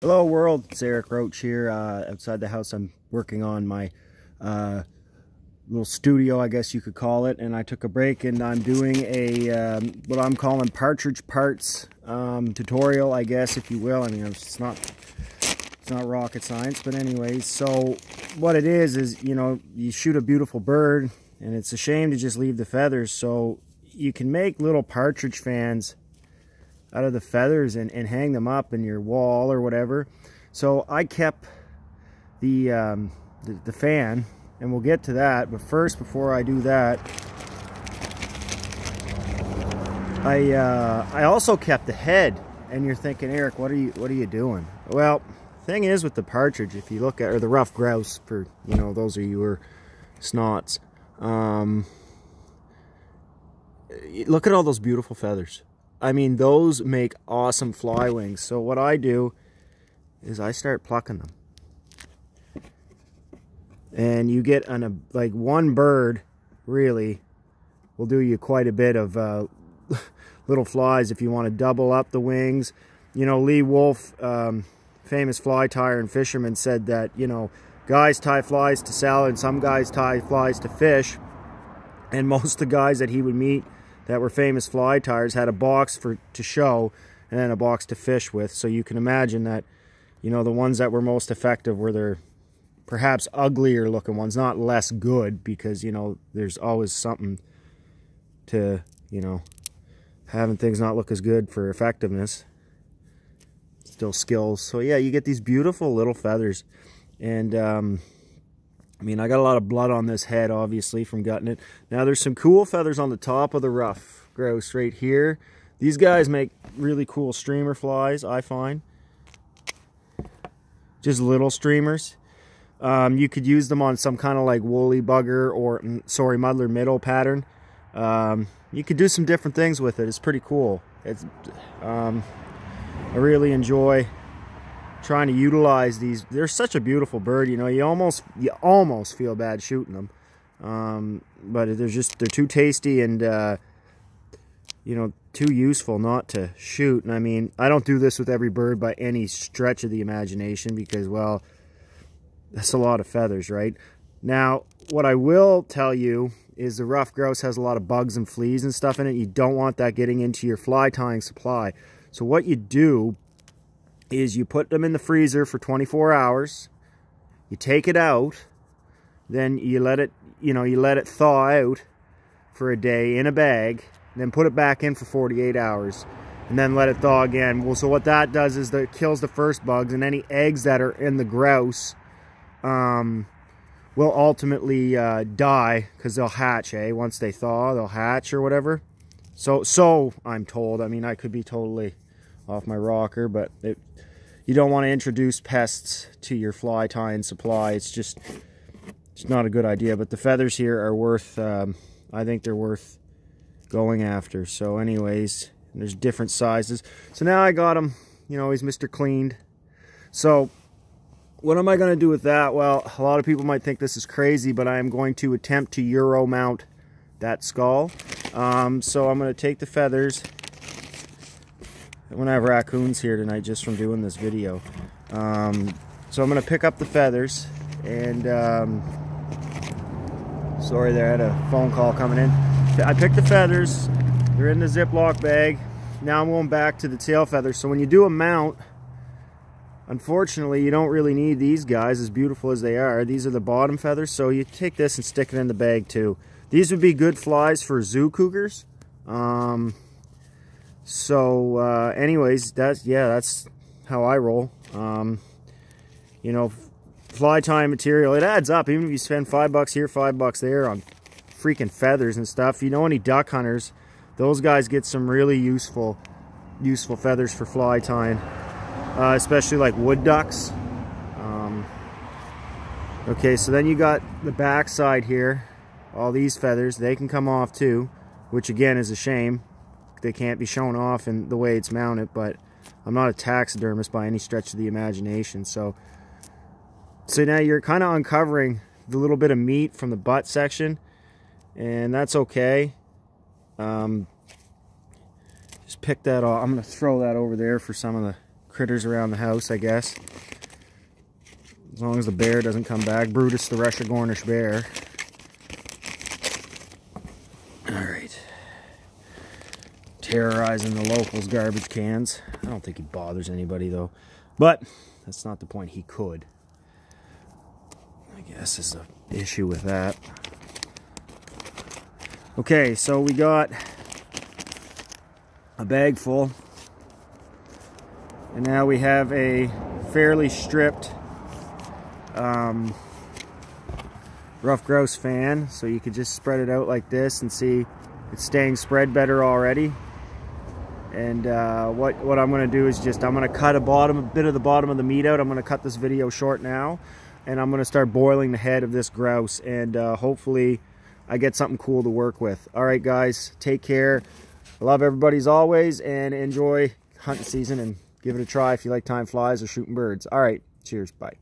Hello world, it's Eric Roach here outside the house. I'm working on my little studio, I guess you could call it, and I took a break and I'm doing a what I'm calling Partridge Parts tutorial, I guess, if you will. I mean, it's not rocket science, but anyways, so what it is you know, you shoot a beautiful bird and it's a shame to just leave the feathers, so you can make little partridge fans out of the feathers and hang them up in your wall or whatever. So I kept the fan, and we'll get to that, but first, before I do that, I also kept the head. And you're thinking, Eric, what are you doing? Well, thing is with the partridge, if you look at, or the rough grouse, for, you know, those of you who are snots, look at all those beautiful feathers. I mean, those make awesome fly wings. So what I do is I start plucking them. And you get like one bird really will do you quite a bit of little flies if you want to double up the wings. You know, Lee Wolf, famous fly tyer and fisherman, said that, you know, guys tie flies to salad and some guys tie flies to fish. And most of the guys that he would meet that were famous fly tyers had a box to show and then a box to fish with. So you can imagine that, you know, the ones that were most effective were their perhaps uglier looking ones, not less good, because, you know, there's always something to, you know, having things not look as good for effectiveness. Still skills. So yeah, you get these beautiful little feathers. And I mean, I got a lot of blood on this head, obviously, from gutting it. Now, there's some cool feathers on the top of the rough grouse right here. These guys make really cool streamer flies, I find. Just little streamers. You could use them on some kind of like woolly bugger or, sorry, muddler minnow pattern. You could do some different things with it. It's pretty cool. It's, I really enjoy trying to utilize these. They're such a beautiful bird, you know. You almost feel bad shooting them, but they're too tasty and you know, too useful not to shoot. And I mean, I don't do this with every bird by any stretch of the imagination, because, well, that's a lot of feathers, right? Now, what I will tell you is the rough grouse has a lot of bugs and fleas and stuff in it. You don't want that getting into your fly tying supply. So what you do is you put them in the freezer for 24 hours, you take it out, then you let it, you know, you let it thaw out for a day in a bag, then put it back in for 48 hours, and then let it thaw again. Well, so what that does is that it kills the first bugs, and any eggs that are in the grouse will ultimately die, because they'll hatch, once they thaw, they'll hatch or whatever. So I'm told. I mean, I could be totally off my rocker, but you don't want to introduce pests to your fly tying supply. It's not a good idea. But the feathers here are worth, I think they're worth going after. So anyways, there's different sizes. So now I got him, you know, he's Mr. Cleaned. So what am I going to do with that? Well, a lot of people might think this is crazy, but I am going to attempt to Euro mount that skull. So I'm going to take the feathers. I'm going to have raccoons here tonight just from doing this video. So I'm going to pick up the feathers, and sorry there, I had a phone call coming in. I picked the feathers, they're in the Ziploc bag. Now I'm going back to the tail feathers. So when you do a mount, unfortunately, you don't really need these guys, as beautiful as they are. These are the bottom feathers, so you take this and stick it in the bag too. These would be good flies for zoo cougars. Anyways, that's how I roll. You know, fly tying material, it adds up. Even if you spend $5 here, $5 there on freaking feathers and stuff. You know, any duck hunters, those guys get some really useful feathers for fly tying, especially like wood ducks. Okay, so then you got the back side here. All these feathers, they can come off too, which again is a shame. They can't be shown off in the way it's mounted, but I'm not a taxidermist by any stretch of the imagination. So now you're kind of uncovering the little bit of meat from the butt section, and that's okay. Just pick that off. I'm going to throw that over there for some of the critters around the house, I guess. As long as the bear doesn't come back. Brutus the Russia Gornish bear. Alright. Terrorizing the locals' garbage cans. I don't think he bothers anybody though. But that's not the point. He could. I guess is the issue with that. Okay, so we got a bag full. And now we have a fairly stripped rough grouse fan, so you could just spread it out like this and see it's staying spread better already. And what I'm going to do is I'm going to cut a bit of the bottom of the meat out. I'm going to cut this video short now, and I'm going to start boiling the head of this grouse, and hopefully I get something cool to work with. All right, guys, take care. I love everybody as always, and enjoy hunting season, and give it a try if you like time flies or shooting birds. All right, cheers, bye.